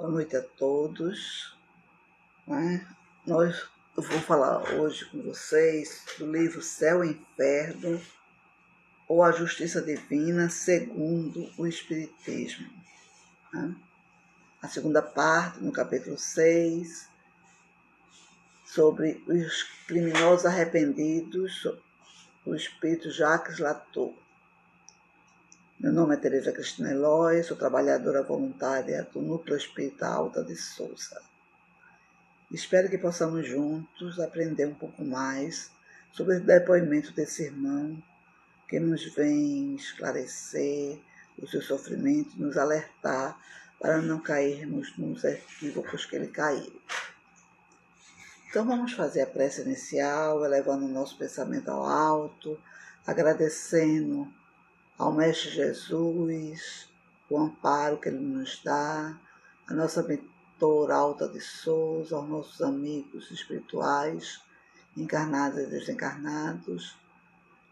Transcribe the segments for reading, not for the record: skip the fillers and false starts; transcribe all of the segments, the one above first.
Boa noite a todos. Né? Eu vou falar hoje com vocês do livro Céu e Inferno, ou a Justiça Divina segundo o Espiritismo. Né? A segunda parte, no capítulo 6, sobre os criminosos arrependidos, o espírito Jacques Latour. Meu nome é Tereza Cristina Eloy, sou trabalhadora voluntária do Núcleo Espírita Alta de Souza. Espero que possamos juntos aprender um pouco mais sobre o depoimento desse irmão que nos vem esclarecer o seu sofrimento, nos alertar para não cairmos nos equívocos que ele caiu. Então vamos fazer a prece inicial, elevando o nosso pensamento ao alto, agradecendo ao Mestre Jesus o amparo que ele nos dá, a nossa mentora Alta de Souza, aos nossos amigos espirituais, encarnados e desencarnados,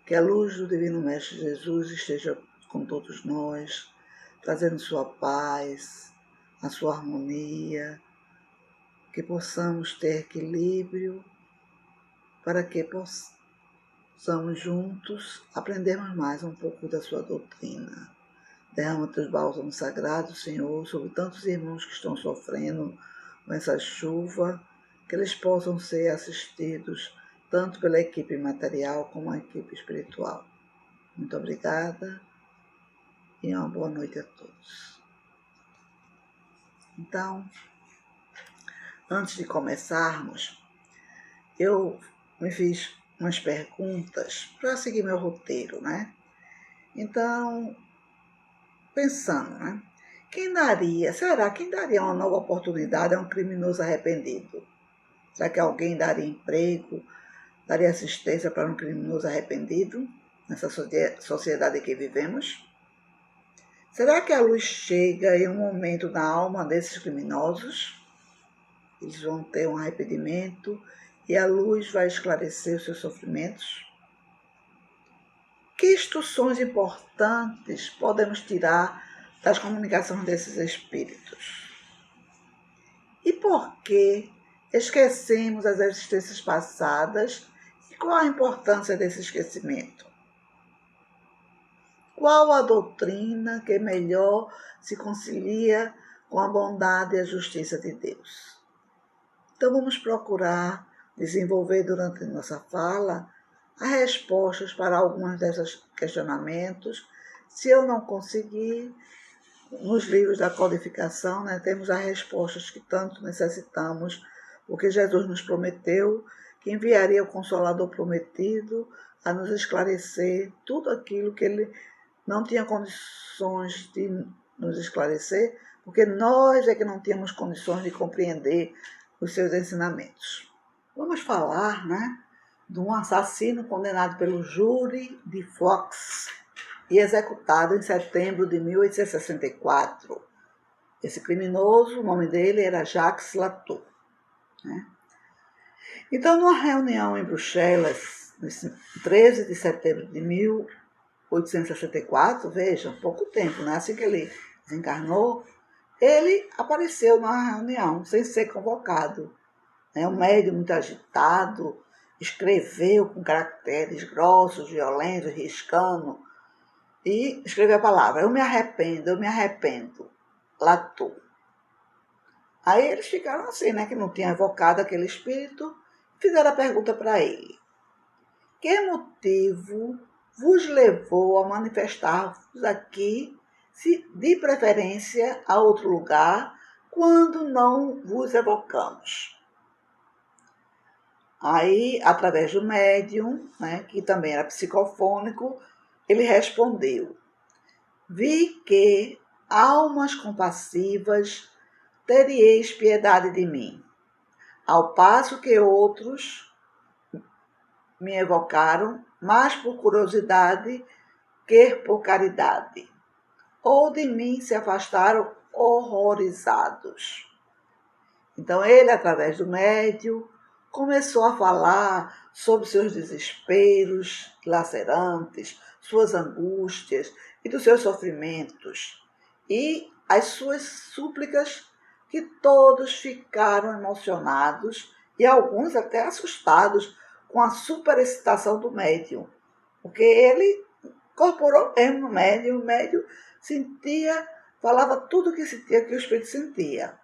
que a luz do Divino Mestre Jesus esteja com todos nós, trazendo sua paz, a sua harmonia, que possamos ter equilíbrio para que possamos juntos aprendermos mais um pouco da sua doutrina. Derrama teus bálsamos sagrados, Senhor, sobre tantos irmãos que estão sofrendo com essa chuva, que eles possam ser assistidos tanto pela equipe material como a equipe espiritual. Muito obrigada e uma boa noite a todos. Então, antes de começarmos, eu me fiz umas perguntas para seguir meu roteiro, né? Então, pensando, né? Quem daria uma nova oportunidade a um criminoso arrependido? Será que alguém daria emprego, daria assistência para um criminoso arrependido nessa sociedade que vivemos? Será que a luz chega em um momento na alma desses criminosos? Eles vão ter um arrependimento e a luz vai esclarecer os seus sofrimentos? Que instruções importantes podemos tirar das comunicações desses espíritos? E por que esquecemos as existências passadas e qual a importância desse esquecimento? Qual a doutrina que melhor se concilia com a bondade e a justiça de Deus? Então vamos procurar desenvolver durante nossa fala as respostas para alguns desses questionamentos. Se eu não conseguir, nos livros da codificação, né, temos as respostas que tanto necessitamos, porque Jesus nos prometeu que enviaria o Consolador prometido a nos esclarecer tudo aquilo que ele não tinha condições de nos esclarecer, porque nós é que não tínhamos condições de compreender os seus ensinamentos. Vamos falar, né, de um assassino condenado pelo júri de Fox e executado em setembro de 1864. Esse criminoso, o nome dele era Jacques Latour. Né? Então, numa reunião em Bruxelas, em 13 de setembro de 1864, veja, pouco tempo, né? Assim que ele desencarnou, ele apareceu numa reunião sem ser convocado. Um médium muito agitado, escreveu com caracteres grossos, violentos, riscando, e escreveu a palavra: eu me arrependo, Latour. Aí eles ficaram assim, né, que não tinha evocado aquele espírito, fizeram a pergunta para ele: que motivo vos levou a manifestar-vos aqui, de preferência a outro lugar, quando não vos evocamos? Aí, através do médium, né, que também era psicofônico, ele respondeu: vi que, almas compassivas, terieis piedade de mim, ao passo que outros me evocaram mais por curiosidade que por caridade, ou de mim se afastaram horrorizados. Então ele, através do médium, começou a falar sobre seus desesperos lacerantes, suas angústias e dos seus sofrimentos, e as suas súplicas que todos ficaram emocionados e alguns até assustados com a superexcitação do médium, porque ele incorporou mesmo no médium, o médium sentia, falava tudo o que sentia, que o espírito sentia.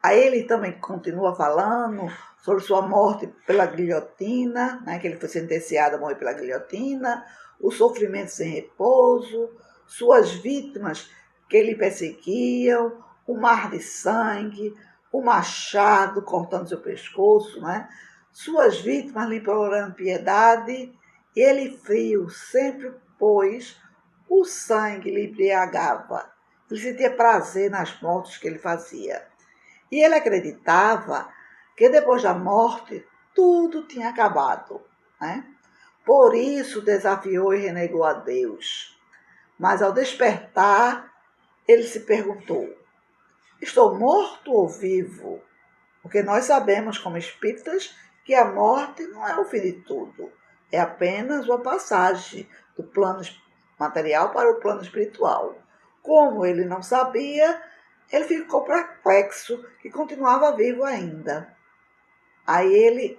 Aí ele também continua falando sobre sua morte pela guilhotina, né, que ele foi sentenciado a morrer pela guilhotina, o sofrimento sem repouso, suas vítimas que lhe perseguiam, o mar de sangue, o machado cortando seu pescoço, né? Suas vítimas lhe implorando piedade, e ele frio sempre, pois o sangue lhe embriagava. Ele sentia prazer nas mortes que ele fazia. E ele acreditava que depois da morte tudo tinha acabado, né? Por isso desafiou e renegou a Deus. Mas ao despertar, ele se perguntou: estou morto ou vivo? Porque nós sabemos, como espíritas, que a morte não é o fim de tudo. É apenas uma passagem do plano material para o plano espiritual. Como ele não sabia, ele ficou perplexo e continuava vivo ainda. Aí ele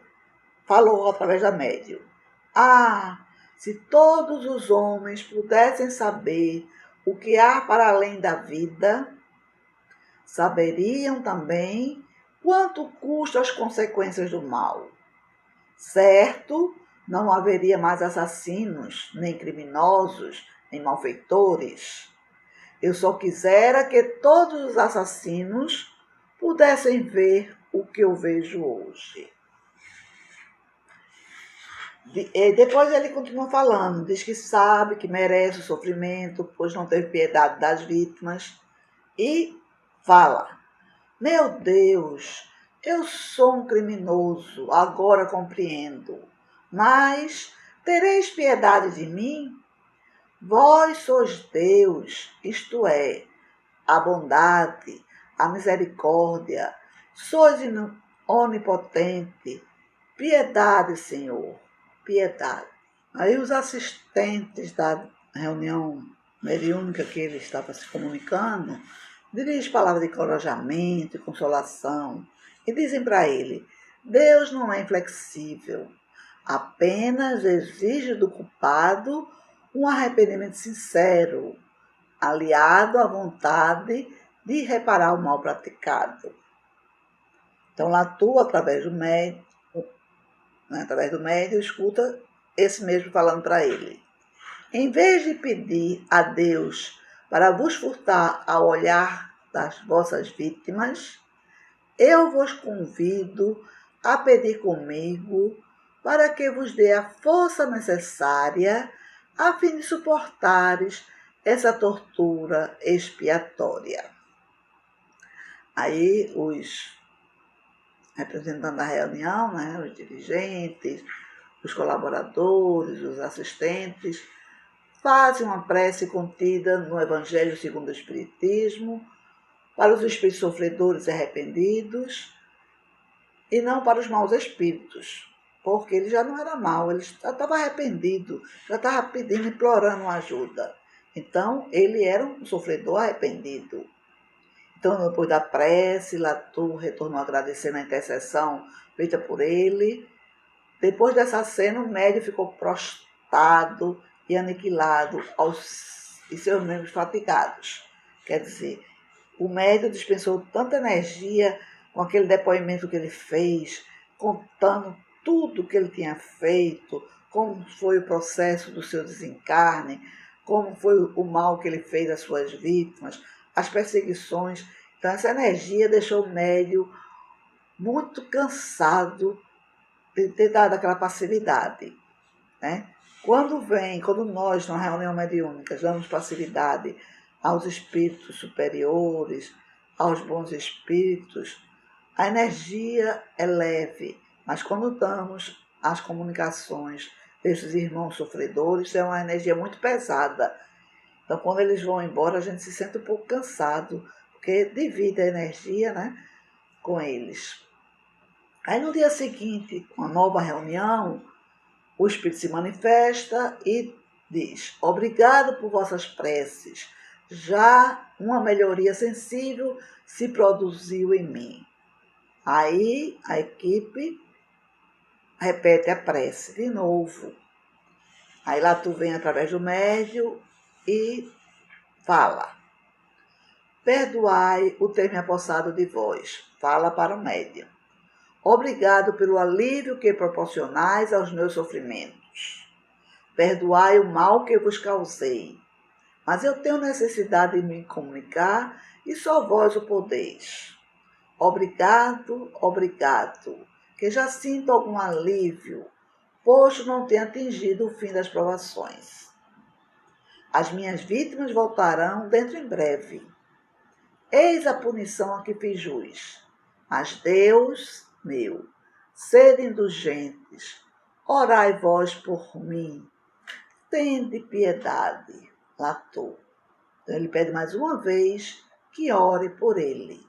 falou através da médium: ah, se todos os homens pudessem saber o que há para além da vida, saberiam também quanto custam as consequências do mal. Certo, não haveria mais assassinos, nem criminosos, nem malfeitores. Eu só quisera que todos os assassinos pudessem ver o que eu vejo hoje. Depois ele continua falando, diz que sabe que merece o sofrimento, pois não teve piedade das vítimas, e fala: meu Deus, eu sou um criminoso, agora compreendo, mas tereis piedade de mim? Vós sois Deus, isto é, a bondade, a misericórdia, sois onipotente. Piedade, Senhor, piedade. Aí os assistentes da reunião mediúnica que ele estava se comunicando dirigem palavras de encorajamento e consolação e dizem para ele: Deus não é inflexível, apenas exige do culpado um arrependimento sincero, aliado à vontade de reparar o mal praticado. Então, lá tu, através do médium, escuta esse mesmo falando para ele: em vez de pedir a Deus para vos furtar ao olhar das vossas vítimas, eu vos convido a pedir comigo para que vos dê a força necessária a fim de suportares essa tortura expiatória. Aí os representantes da reunião, né, os dirigentes, os colaboradores, os assistentes, fazem uma prece contida no Evangelho segundo o Espiritismo para os espíritos sofredores e arrependidos e não para os maus espíritos, porque ele já não era mau, ele já estava arrependido, já estava pedindo, implorando ajuda. Então, ele era um sofredor arrependido. Então, depois da prece, Latu retornou agradecendo a intercessão feita por ele. Depois dessa cena, o médium ficou prostrado e aniquilado e seus membros fatigados. Quer dizer, o médium dispensou tanta energia com aquele depoimento que ele fez, contando tudo que ele tinha feito, como foi o processo do seu desencarne, como foi o mal que ele fez às suas vítimas, as perseguições. Então, essa energia deixou o médium muito cansado de ter dado aquela passividade, né? Quando nós, na reunião mediúnica, damos passividade aos espíritos superiores, aos bons espíritos, a energia é leve, mas quando damos as comunicações desses irmãos sofredores, é uma energia muito pesada. Então, quando eles vão embora, a gente se sente um pouco cansado, porque divide a energia, né, com eles. Aí, no dia seguinte, uma nova reunião, o Espírito se manifesta e diz: obrigado por vossas preces, já uma melhoria sensível se produziu em mim. Aí a equipe repete a prece de novo. Aí Latu vem através do médium e fala: perdoai o ter me apossado de vós. Fala para o médium. Obrigado pelo alívio que proporcionais aos meus sofrimentos. Perdoai o mal que vos causei. Mas eu tenho necessidade de me comunicar e só vós o podeis. Obrigado, obrigado, que já sinto algum alívio, posto não ter atingido o fim das provações. As minhas vítimas voltarão dentro em breve. Eis a punição a que fiz jus. Mas Deus meu, sede indulgentes, orai vós por mim, tende piedade. Latu. Então ele pede mais uma vez que ore por ele.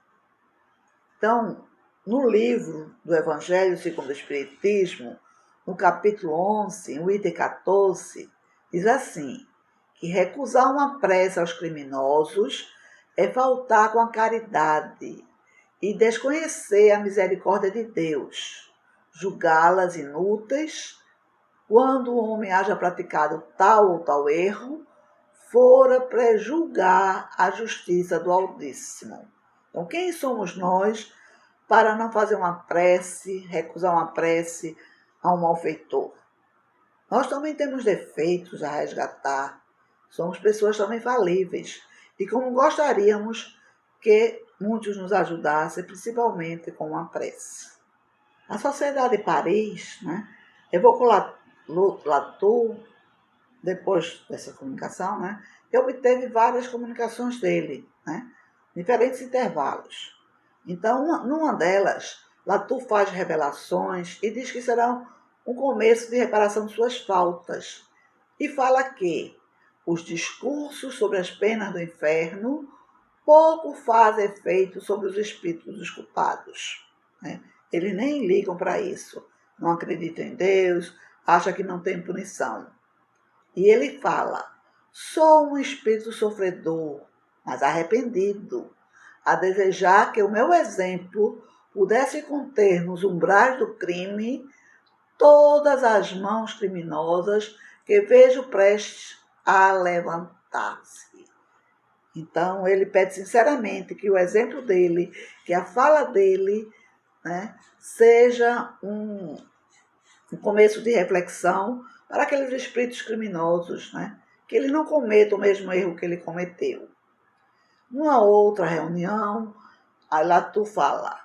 Então, no livro do Evangelho segundo o Espiritismo, no capítulo 11, no item 14, diz assim, que recusar uma prece aos criminosos é faltar com a caridade e desconhecer a misericórdia de Deus, julgá-las inúteis, quando o homem haja praticado tal ou tal erro, fora prejulgar a justiça do Altíssimo. Então, quem somos nós para não fazer uma prece, recusar uma prece a um malfeitor? Nós também temos defeitos a resgatar, somos pessoas também falíveis, e como gostaríamos que muitos nos ajudassem, principalmente com uma prece. A Sociedade de Paris, né, evocou Latour, depois dessa comunicação, né, e obteve várias comunicações dele, né, em diferentes intervalos. Então, numa delas, Latour faz revelações e diz que será um começo de reparação de suas faltas. E fala que os discursos sobre as penas do inferno pouco fazem efeito sobre os espíritos dos culpados, né? Eles nem ligam para isso, não acreditam em Deus, acham que não tem punição. E ele fala: sou um espírito sofredor, mas arrependido, a desejar que o meu exemplo pudesse conter nos umbrais do crime todas as mãos criminosas que vejo prestes a levantar-se. Então, ele pede sinceramente que o exemplo dele, que a fala dele, né, seja um começo de reflexão para aqueles espíritos criminosos, né, que ele não cometa o mesmo erro que ele cometeu. Numa outra reunião, a Latu fala: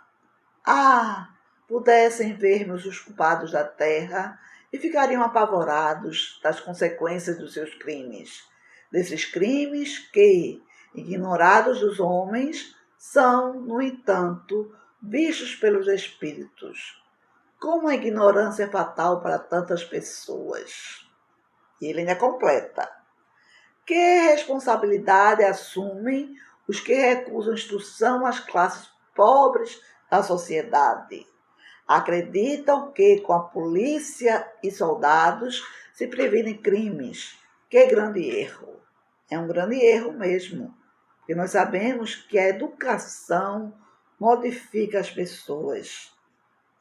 pudessem ver-me os culpados da terra e ficariam apavorados das consequências dos seus crimes. Desses crimes que, ignorados dos homens, são, no entanto, vistos pelos espíritos. Como a ignorância é fatal para tantas pessoas. E ele ainda completa: que responsabilidade assumem os que recusam instrução às classes pobres da sociedade? Acreditam que com a polícia e soldados se previnem crimes. Que grande erro! É um grande erro mesmo, porque nós sabemos que a educação modifica as pessoas,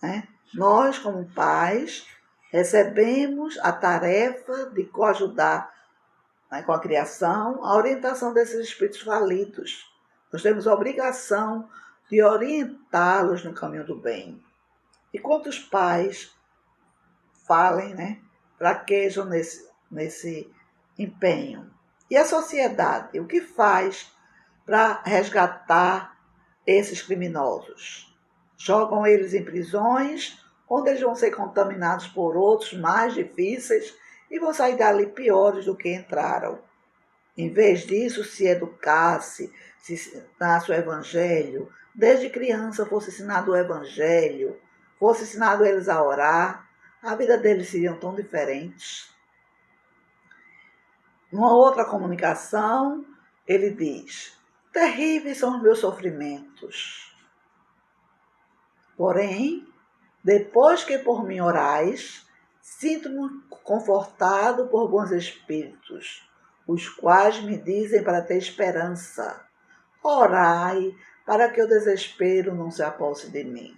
né? Nós, como pais, recebemos a tarefa de coajudar, né, com a criação, a orientação desses espíritos falidos. Nós temos a obrigação de orientá-los no caminho do bem. E quantos pais falem, né, fraquejam nesse empenho? E a sociedade, o que faz para resgatar esses criminosos? Jogam eles em prisões, onde eles vão ser contaminados por outros mais difíceis e vão sair dali piores do que entraram. Em vez disso, se educasse, se ensinasse o evangelho, desde criança fosse ensinado o evangelho, fosse ensinado eles a orar, a vida deles seria tão diferentes. Numa outra comunicação, ele diz: terríveis são os meus sofrimentos. Porém, depois que por mim orais, sinto-me confortado por bons espíritos, os quais me dizem para ter esperança. Orai para que o desespero não se aposse de mim.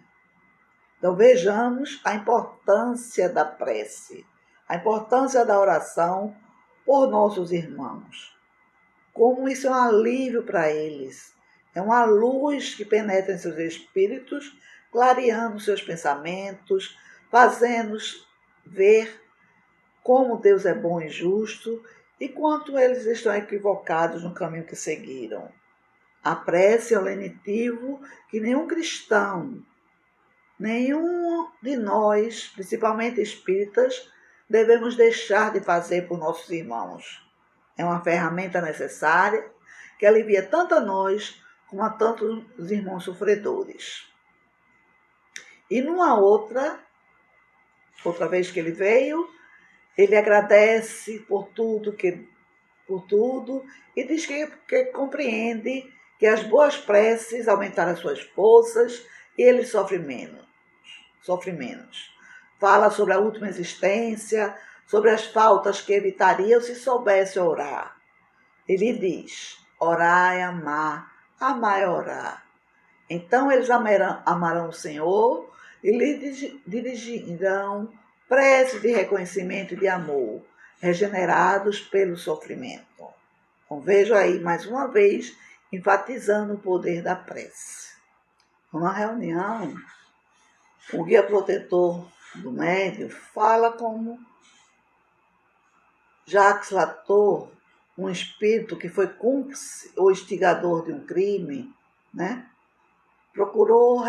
Então vejamos a importância da prece, a importância da oração por nossos irmãos. Como isso é um alívio para eles. É uma luz que penetra em seus espíritos, clareando seus pensamentos, fazendo-os ver como Deus é bom e justo e quanto eles estão equivocados no caminho que seguiram. A prece é o lenitivo que nenhum cristão, nenhum de nós, principalmente espíritas, devemos deixar de fazer por nossos irmãos. É uma ferramenta necessária que alivia tanto a nós como a tantos irmãos sofredores. E numa outra vez que ele veio, ele agradece por tudo e diz que compreende que as boas preces aumentaram as suas forças e ele sofre menos. Fala sobre a última existência, sobre as faltas que evitaria se soubesse orar. Ele diz: orar é amar, amar é orar. Então eles amarão o Senhor e lhe dirigirão preces de reconhecimento e de amor, regenerados pelo sofrimento. Então vejo aí mais uma vez enfatizando o poder da prece. Numa reunião, o guia protetor do médium fala como Jacques Latour, um espírito que foi cúmplice ou instigador de um crime, né? Procurou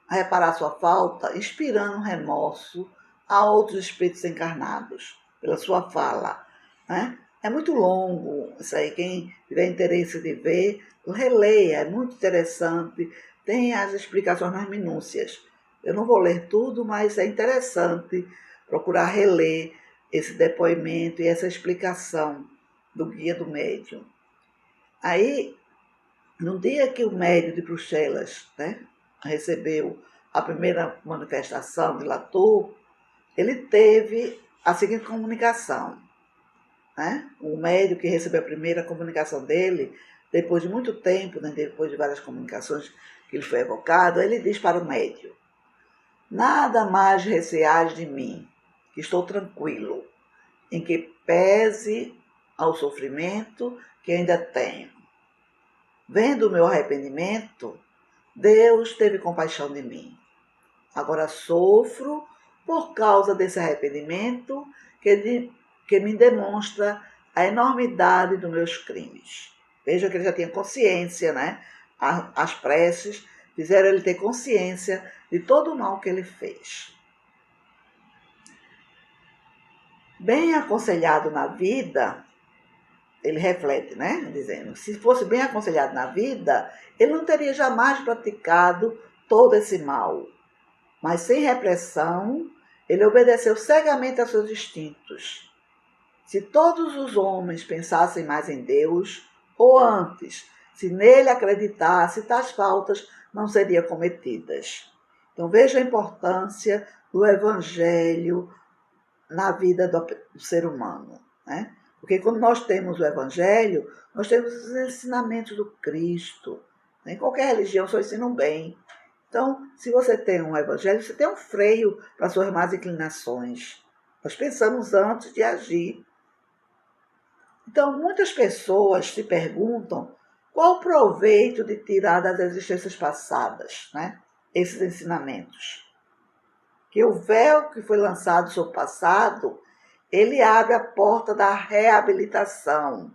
reparar sua falta, inspirando remorso a outros espíritos encarnados, pela sua fala, né? É muito longo isso aí, quem tiver interesse de ver, releia, é muito interessante, tem as explicações nas minúcias. Eu não vou ler tudo, mas é interessante procurar reler esse depoimento e essa explicação do guia do médium. Aí, no dia que o médium de Bruxelas, né, recebeu a primeira manifestação de Latour, ele teve a seguinte comunicação. Né? O médium que recebeu a primeira comunicação dele, depois de muito tempo, né, depois de várias comunicações que ele foi evocado, ele diz para o médium: nada mais receais de mim, que estou tranquilo, em que pese ao sofrimento que ainda tenho. Vendo o meu arrependimento, Deus teve compaixão de mim. Agora sofro por causa desse arrependimento que me demonstra a enormidade dos meus crimes. Veja que ele já tinha consciência, né? As preces fizeram ele ter consciência de todo o mal que ele fez. Bem aconselhado na vida, ele reflete, né? Dizendo, se fosse bem aconselhado na vida, ele não teria jamais praticado todo esse mal. Mas sem repressão, ele obedeceu cegamente a seus instintos. Se todos os homens pensassem mais em Deus, ou antes, se nele acreditasse, tais faltas não seriam cometidas. Então veja a importância do Evangelho na vida do ser humano, né? Porque quando nós temos o Evangelho, nós temos os ensinamentos do Cristo. Em qualquer religião só ensinam bem. Então, se você tem um Evangelho, você tem um freio para suas más inclinações. Nós pensamos antes de agir. Então, muitas pessoas se perguntam qual o proveito de tirar das existências passadas, né, esses ensinamentos. Que o véu que foi lançado sobre o passado, ele abre a porta da reabilitação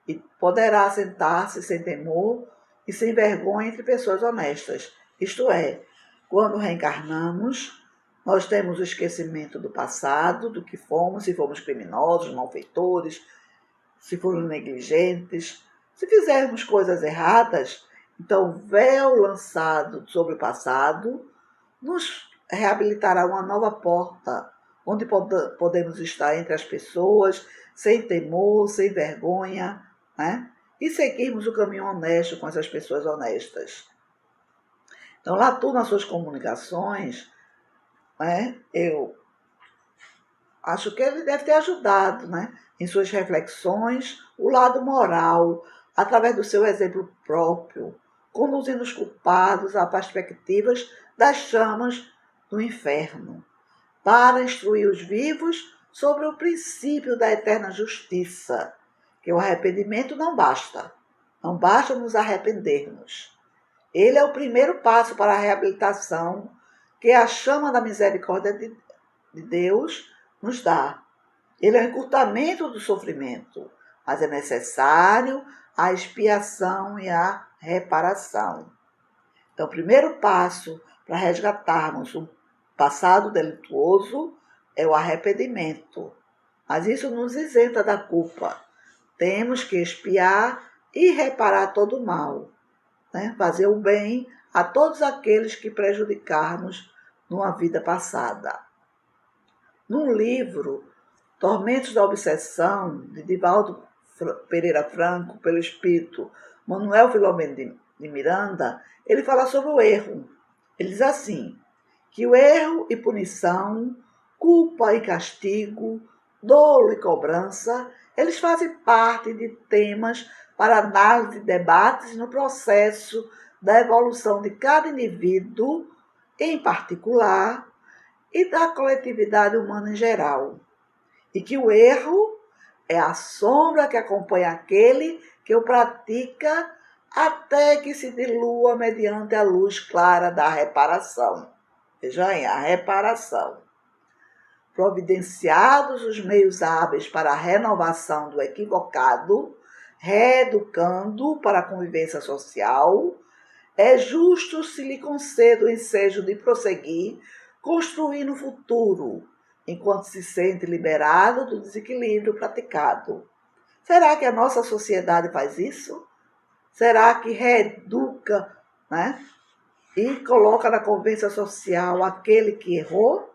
e poderá sentar-se sem temor e sem vergonha entre pessoas honestas. Isto é, quando reencarnamos, nós temos o esquecimento do passado, do que fomos, se fomos criminosos, malfeitores, se fomos negligentes, se fizermos coisas erradas, então o véu lançado sobre o passado nos reabilitará uma nova porta, onde podemos estar entre as pessoas, sem temor, sem vergonha, né? E seguirmos o caminho honesto com essas pessoas honestas. Então, Latour, nas suas comunicações, né, eu acho que ele deve ter ajudado, né, em suas reflexões, o lado moral, através do seu exemplo próprio, conduzindo os culpados a perspectivas das chamas do inferno, para instruir os vivos sobre o princípio da eterna justiça, que o arrependimento não basta. Não basta nos arrependermos. Ele é o primeiro passo para a reabilitação que a chama da misericórdia de Deus nos dá. Ele é o encurtamento do sofrimento, mas é necessário a expiação e a reparação. Então, o primeiro passo para resgatarmos um passado delituoso é o arrependimento. Mas isso nos isenta da culpa. Temos que expiar e reparar todo o mal, né? Fazer o bem a todos aqueles que prejudicarmos numa vida passada. Num livro, Tormentos da Obsessão, de Divaldo Pereira Franco, pelo espírito Manuel Filomeno de Miranda, ele fala sobre o erro. Ele diz assim, que o erro e punição, culpa e castigo, dolo e cobrança, eles fazem parte de temas para análise e debates no processo da evolução de cada indivíduo, em particular, e da coletividade humana em geral. E que o erro é a sombra que acompanha aquele que o pratica até que se dilua mediante a luz clara da reparação. Veja aí, a reparação. Providenciados os meios hábeis para a renovação do equivocado, reeducando para a convivência social, é justo se lhe conceda o ensejo de prosseguir, construindo o futuro, enquanto se sente liberado do desequilíbrio praticado. Será que a nossa sociedade faz isso? Será que reeduca, né? E coloca na convivência social aquele que errou,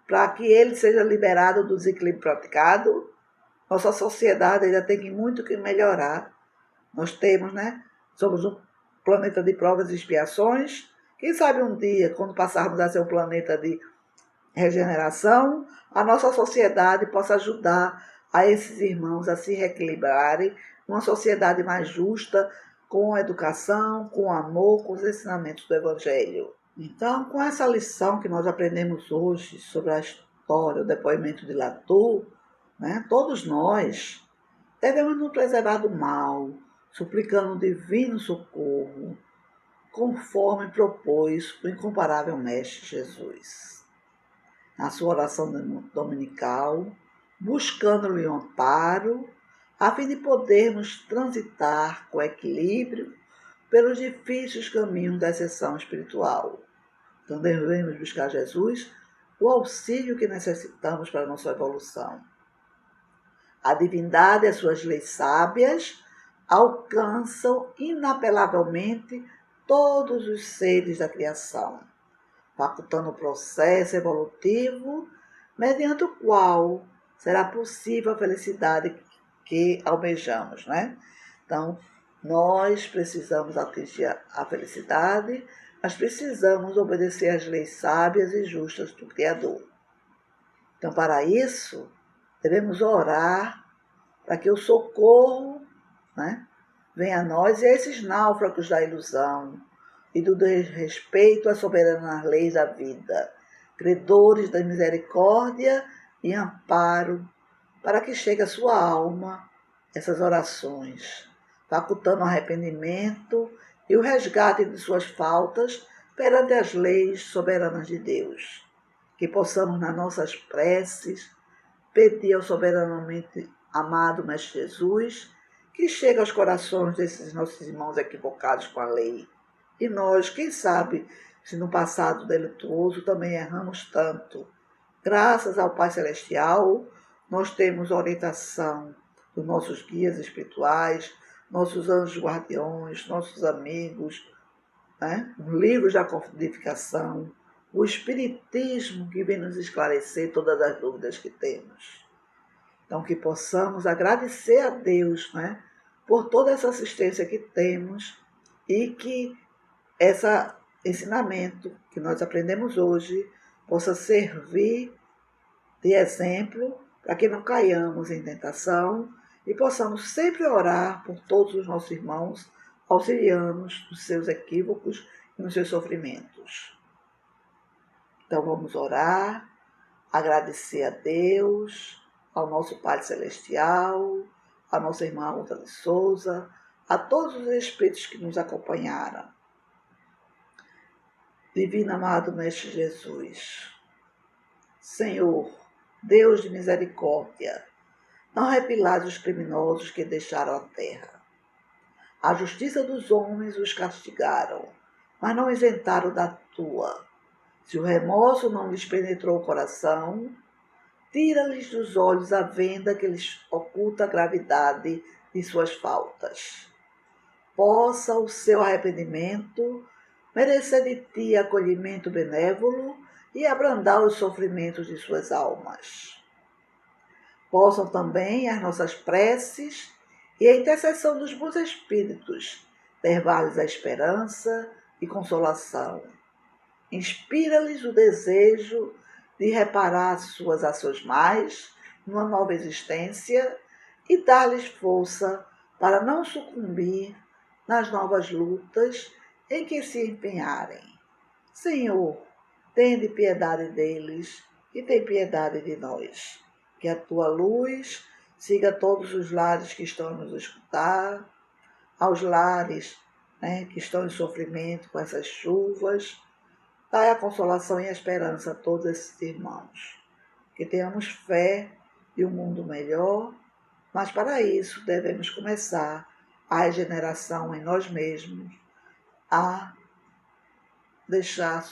para que ele seja liberado do desequilíbrio praticado? Nossa sociedade ainda tem muito que melhorar. Nós temos, né? Somos um planeta de provas e expiações. Quem sabe um dia, quando passarmos a ser um planeta de regeneração, a nossa sociedade possa ajudar a esses irmãos a se reequilibrarem numa sociedade mais justa, com educação, com amor, com os ensinamentos do Evangelho. Então, com essa lição que nós aprendemos hoje sobre a história, o depoimento de Latour, né, todos nós devemos nos preservar do mal, suplicando o divino socorro, conforme propôs o incomparável Mestre Jesus. Na sua oração dominical, buscando-lhe um amparo, a fim de podermos transitar com equilíbrio pelos difíceis caminhos da ascensão espiritual. Então devemos buscar Jesus o auxílio que necessitamos para a nossa evolução. A divindade e as suas leis sábias alcançam inapelavelmente todos os seres da criação, facultando o processo evolutivo mediante o qual será possível a felicidade que almejamos, né? Então, nós precisamos atingir a felicidade, mas precisamos obedecer às leis sábias e justas do Criador. Então, para isso, devemos orar para que o socorro, né, venha a nós e a esses náufragos da ilusão e do desrespeito às soberanas leis da vida, credores da misericórdia e amparo, para que chegue à sua alma essas orações, facultando o arrependimento e o resgate de suas faltas perante as leis soberanas de Deus. Que possamos, nas nossas preces, pedir ao soberanamente amado Mestre Jesus que chegue aos corações desses nossos irmãos equivocados com a lei. E nós, quem sabe, se no passado delituoso também erramos tanto. Graças ao Pai Celestial, nós temos orientação dos nossos guias espirituais, nossos anjos guardiões, nossos amigos, né? Os livros da codificação, o Espiritismo que vem nos esclarecer todas as dúvidas que temos. Então, que possamos agradecer a Deus, né, por toda essa assistência que temos e que esse ensinamento que nós aprendemos hoje possa servir de exemplo para que não caiamos em tentação e possamos sempre orar por todos os nossos irmãos, auxiliando-nos nos seus equívocos e nos seus sofrimentos. Então vamos orar, agradecer a Deus, ao nosso Pai Celestial, à nossa irmã Alta de Souza, a todos os espíritos que nos acompanharam. Divino amado Mestre Jesus, Senhor, Deus de misericórdia, não repilais os criminosos que deixaram a terra. A justiça dos homens os castigaram, mas não isentaram da tua. Se o remorso não lhes penetrou o coração, tira-lhes dos olhos a venda que lhes oculta a gravidade de suas faltas. Possa o seu arrependimento merecer de ti acolhimento benévolo e abrandar os sofrimentos de suas almas. Possam também as nossas preces e a intercessão dos bons espíritos levar-lhes a esperança e consolação. Inspira-lhes o desejo de reparar suas ações mais numa nova existência e dar-lhes força para não sucumbir nas novas lutas em que se empenharem. Senhor, tende piedade deles e tem piedade de nós. Que a tua luz siga todos os lares que estão a nos escutar, aos lares que estão em sofrimento com essas chuvas. Dai a consolação e a esperança a todos esses irmãos. Que tenhamos fé de um mundo melhor, mas para isso devemos começar a regeneração em nós mesmos, a deixar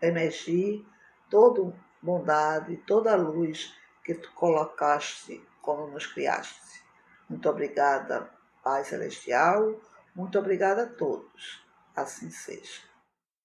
emergir toda bondade, toda a luz que tu colocaste quando nos criaste. Muito obrigada, Pai Celestial. Muito obrigada a todos. Assim seja.